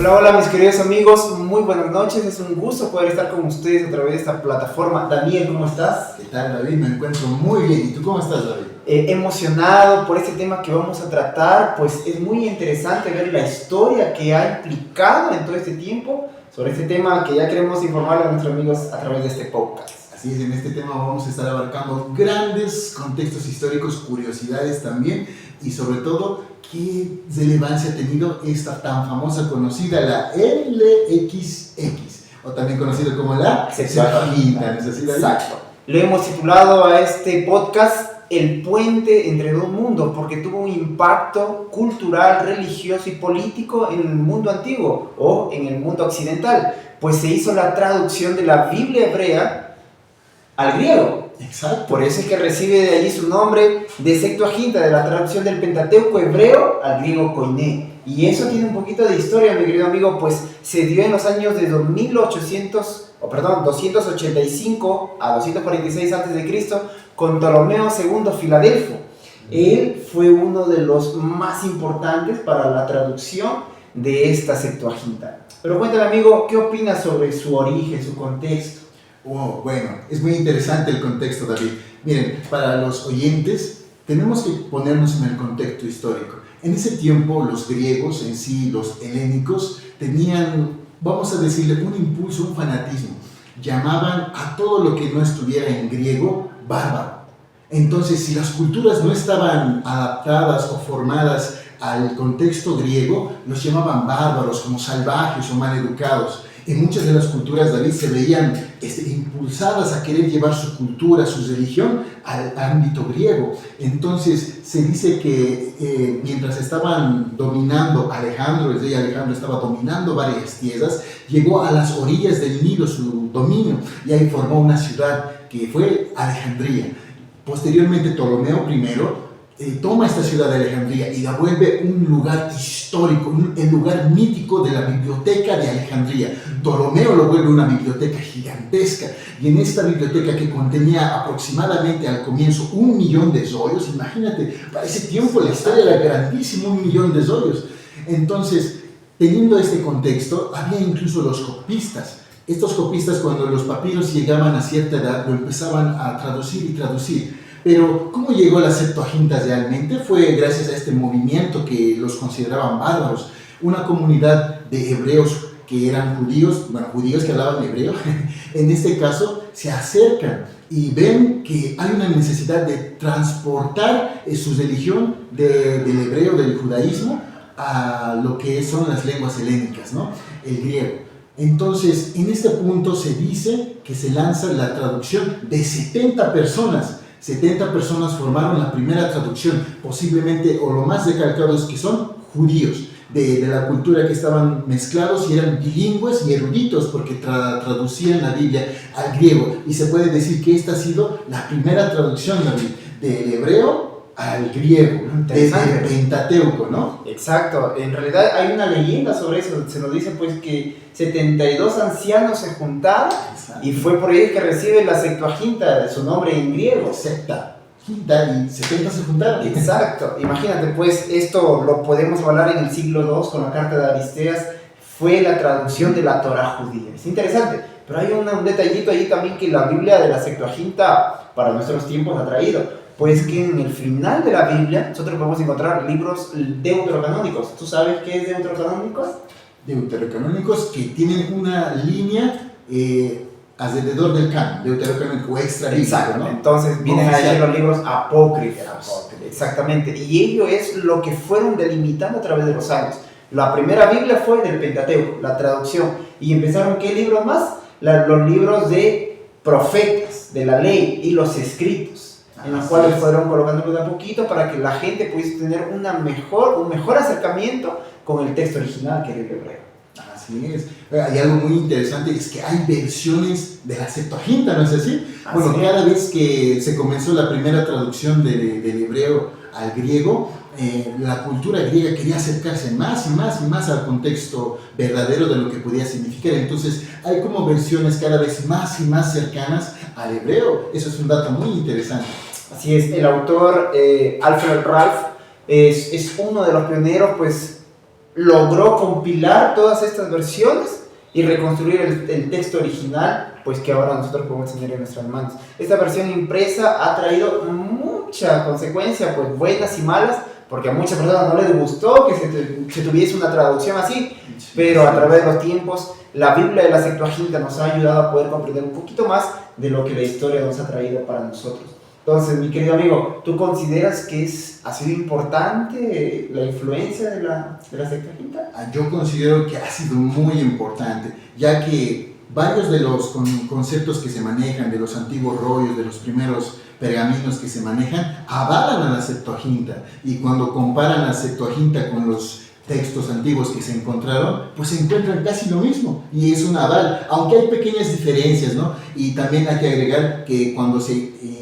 Hola, hola mis queridos amigos, muy buenas noches, es un gusto poder estar con ustedes a través de esta plataforma. Daniel, ¿cómo estás? ¿Qué tal, David? Me encuentro muy bien. ¿Y tú cómo estás, David? Emocionado por este tema que vamos a tratar, pues es muy interesante ver la historia que ha implicado en todo este tiempo sobre este tema que ya queremos informarle a nuestros amigos a través de este podcast. Así es, en este tema vamos a estar abarcando grandes contextos históricos, curiosidades también y sobre todo qué relevancia ha tenido esta tan famosa conocida, la LXX, o también conocida como la Septuaginta, ¿no es así, David? Exacto. Le hemos titulado a este podcast El puente entre dos mundos, porque tuvo un impacto cultural, religioso y político en el mundo antiguo o en el mundo occidental, pues se hizo la traducción de la Biblia hebrea al griego. Exacto. Por eso es que recibe de allí su nombre de Septuaginta, de la traducción del Pentateuco hebreo al griego koiné. Y eso tiene un poquito de historia, mi querido amigo, pues se dio en los años de 285 a 246 a.C. con Ptolomeo II Filadelfo. Él fue uno de los más importantes para la traducción de esta Septuaginta. Pero cuéntame, amigo, ¿qué opinas sobre su origen, su contexto? Oh, bueno, es muy interesante el contexto, David. Miren, para los oyentes tenemos que ponernos en el contexto histórico. En ese tiempo los griegos en sí, los helénicos, tenían, vamos a decirle, un impulso, un fanatismo. Llamaban a todo lo que no estuviera en griego bárbaro. Entonces, si las culturas no estaban adaptadas o formadas al contexto griego, los llamaban bárbaros, como salvajes o maleducados. En muchas de las culturas, David, se veían impulsadas a querer llevar su cultura, su religión al ámbito griego. Entonces se dice que mientras estaban dominando Alejandro, el rey Alejandro estaba dominando varias tierras, llegó a las orillas del Nilo su dominio y ahí formó una ciudad que fue Alejandría. Posteriormente Ptolomeo I toma esta ciudad de Alejandría y la vuelve un lugar histórico, el lugar mítico de la biblioteca de Alejandría. Ptolomeo lo vuelve una biblioteca gigantesca y en esta biblioteca que contenía aproximadamente al comienzo 1 millón de rollos, imagínate, para ese tiempo la historia era grandísima, 1 millón de rollos. Entonces, teniendo este contexto, había incluso los copistas. Estos copistas, cuando los papiros llegaban a cierta edad, lo empezaban a traducir y traducir. Pero, ¿cómo llegó la Septuaginta realmente? Fue gracias a este movimiento que los consideraban bárbaros. Una comunidad de hebreos que eran judíos, bueno, judíos que hablaban hebreo, en este caso se acercan y ven que hay una necesidad de transportar su religión del hebreo, del judaísmo, a lo que son las lenguas helénicas, ¿no? El griego. Entonces, en este punto se dice que se lanza la traducción de 70 personas. 70 personas formaron la primera traducción, posiblemente, o lo más recalcados que son judíos, de la cultura que estaban mezclados y eran bilingües y eruditos porque traducían la Biblia al griego. Y se puede decir que esta ha sido la primera traducción, David, del hebreo al griego, desde el Pentateuco, ¿no? Exacto, en realidad hay una leyenda sobre eso, se nos dice pues que 72 ancianos se juntaron. Exacto. Y fue por ello que recibe la Septuaginta, su nombre en griego. Septuaginta y 70 se juntaron. Exacto, imagínate pues, esto lo podemos hablar en el siglo II con la carta de Aristeas, fue la traducción de la Torá judía. Es interesante, pero hay un detallito allí también que la Biblia de la Septuaginta para nuestros tiempos ha traído. Pues que en el final de la Biblia nosotros podemos encontrar libros deuterocanónicos. ¿Tú sabes qué es deuterocanónicos? Deuterocanónicos que tienen una línea alrededor del canon, deuterocanónico extra bíblico, ¿no? Entonces vienen allí los libros apócrifos. Exactamente. Y ello es lo que fueron delimitando a través de los años. La primera Biblia fue del Pentateuco, la traducción. Y empezaron, ¿qué libros más? Los libros de profetas, de la ley y los escritos, en los cuales fueron colocándolo de a poquito para que la gente pudiese tener un mejor acercamiento con el texto original, que era el hebreo. Así es. Hay algo muy interesante, es que hay versiones de la Septuaginta, ¿no es así? Bueno, cada vez que se comenzó la primera traducción del hebreo al griego, la cultura griega quería acercarse más y más y más al contexto verdadero de lo que podía significar. Entonces hay como versiones cada vez más y más cercanas al hebreo. Eso es un dato muy interesante. Así es, el autor Alfred Ralph es uno de los pioneros, pues logró compilar todas estas versiones y reconstruir el texto original, pues que ahora nosotros podemos tener en nuestras manos. Esta versión impresa ha traído mucha consecuencia, pues buenas y malas, porque a muchas personas no les gustó que se tuviese una traducción así, pero a través de los tiempos la Biblia de la Septuaginta nos ha ayudado a poder comprender un poquito más de lo que la historia nos ha traído para nosotros. Entonces, mi querido amigo, ¿tú consideras que ha sido importante la influencia de la Septuaginta? Yo considero que ha sido muy importante, ya que varios de los conceptos que se manejan, de los antiguos rollos, de los primeros pergaminos que se manejan, avalan a la Septuaginta. Y cuando comparan la Septuaginta con los textos antiguos que se encontraron, pues se encuentran casi lo mismo, y es un aval, aunque hay pequeñas diferencias, ¿no? Y también hay que agregar que cuando se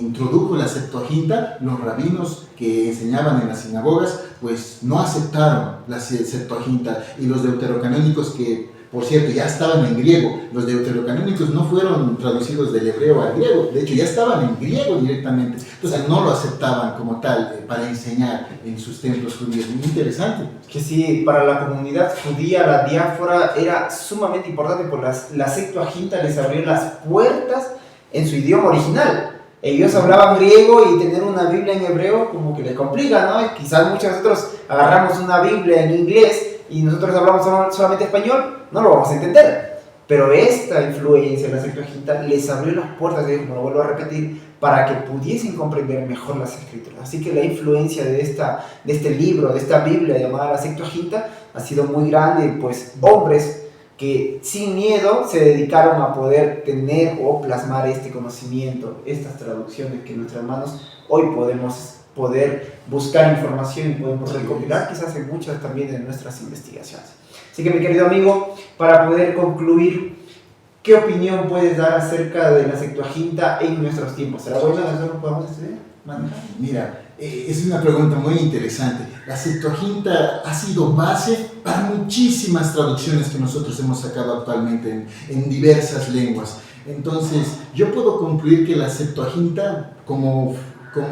introdujo la Septuaginta, los rabinos que enseñaban en las sinagogas, pues no aceptaron la Septuaginta, y los deuterocanónicos, que por cierto ya estaban en griego, los deuterocanónicos no fueron traducidos del hebreo al griego, de hecho ya estaban en griego directamente, entonces no lo aceptaban como tal para enseñar en sus templos judíos. Muy interesante. Que sí, para la comunidad judía, la diáspora era sumamente importante, porque la Septuaginta les abrió las puertas en su idioma original. Ellos hablaban griego y tener una Biblia en hebreo como que les complica, ¿no? Quizás muchos de nosotros agarramos una Biblia en inglés y nosotros hablamos solamente español, no lo vamos a entender. Pero esta influencia en la Septuaginta les abrió las puertas, como lo vuelvo a repetir, para que pudiesen comprender mejor las Escrituras. Así que la influencia de este libro, de esta Biblia llamada la Septuaginta, ha sido muy grande, pues hombres que sin miedo se dedicaron a poder tener o plasmar este conocimiento, estas traducciones que en nuestras manos hoy podemos buscar información y podemos recopilar quizás en muchas también de nuestras investigaciones. Así que, mi querido amigo, para poder concluir, ¿qué opinión puedes dar acerca de la Septuaginta en nuestros tiempos? ¿Será bueno que nosotros podamos estudiar? Mira, es una pregunta muy interesante. La Septuaginta ha sido base para muchísimas traducciones que nosotros hemos sacado actualmente en diversas lenguas. Entonces, yo puedo concluir que la Septuaginta, como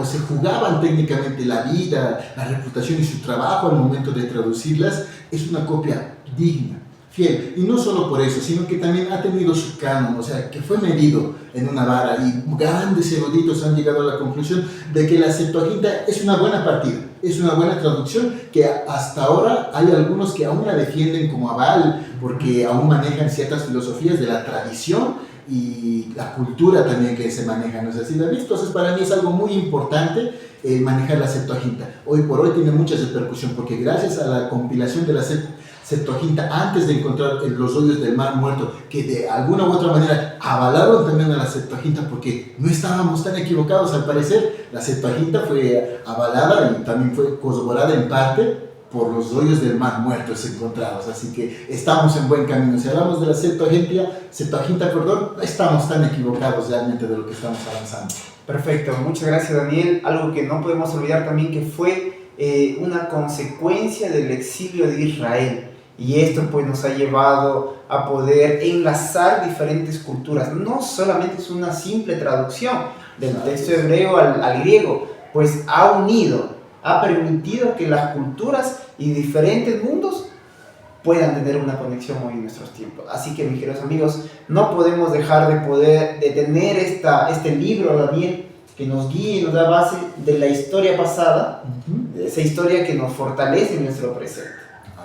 se jugaban técnicamente la vida, la reputación y su trabajo al momento de traducirlas, es una copia digna, fiel. Y no solo por eso, sino que también ha tenido su canon, o sea, que fue medido en una vara, y grandes eruditos han llegado a la conclusión de que la Septuaginta es una buena partida, es una buena traducción, que hasta ahora hay algunos que aún la defienden como aval, porque aún manejan ciertas filosofías de la tradición y la cultura también que se maneja, ¿no es así, David? Entonces, para mí es algo muy importante manejar la Septuaginta. Hoy por hoy tiene mucha repercusión, porque gracias a la compilación de la Septuaginta, antes de encontrar los hoyos del Mar Muerto, que de alguna u otra manera avalaron también a la Septuaginta, porque no estábamos tan equivocados al parecer. La Septuaginta fue avalada y también fue corroborada en parte por los hoyos del Mar Muerto encontrados, así que estamos en buen camino. Si hablamos de la Septuaginta, no estamos tan equivocados realmente de lo que estamos avanzando. Perfecto, muchas gracias, Daniel. Algo que no podemos olvidar también, que fue una consecuencia del exilio de Israel, y esto pues nos ha llevado a poder enlazar diferentes culturas. No solamente es una simple traducción del texto hebreo al griego, pues ha permitido que las culturas y diferentes mundos puedan tener una conexión hoy en nuestros tiempos. Así que, mis queridos amigos, no podemos dejar de tener este libro, Daniel, que nos guíe y nos da base de la historia pasada, de esa historia que nos fortalece en nuestro presente.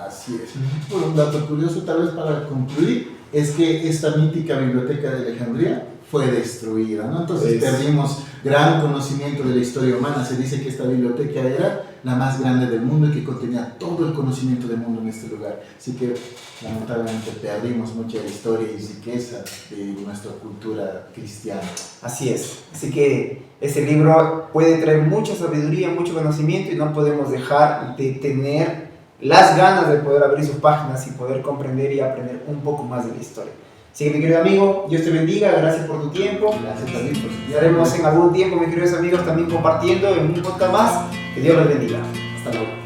Así es. Bueno, un dato curioso, tal vez para concluir, es que esta mítica biblioteca de Alejandría fue destruida, ¿no? Entonces perdimos gran conocimiento de la historia humana. Se dice que esta biblioteca era la más grande del mundo y que contenía todo el conocimiento del mundo en este lugar. Así que lamentablemente perdimos mucha historia y riqueza de nuestra cultura cristiana. Así es. Así que este libro puede traer mucha sabiduría, mucho conocimiento, y no podemos dejar de tener las ganas de poder abrir sus páginas y poder comprender y aprender un poco más de la historia. Así que, mi querido amigo, Dios te bendiga, gracias por tu tiempo. Gracias también por tu tiempo. Y haremos en algún tiempo, mis queridos amigos, también compartiendo en un podcast más. Que Dios los bendiga. Hasta luego.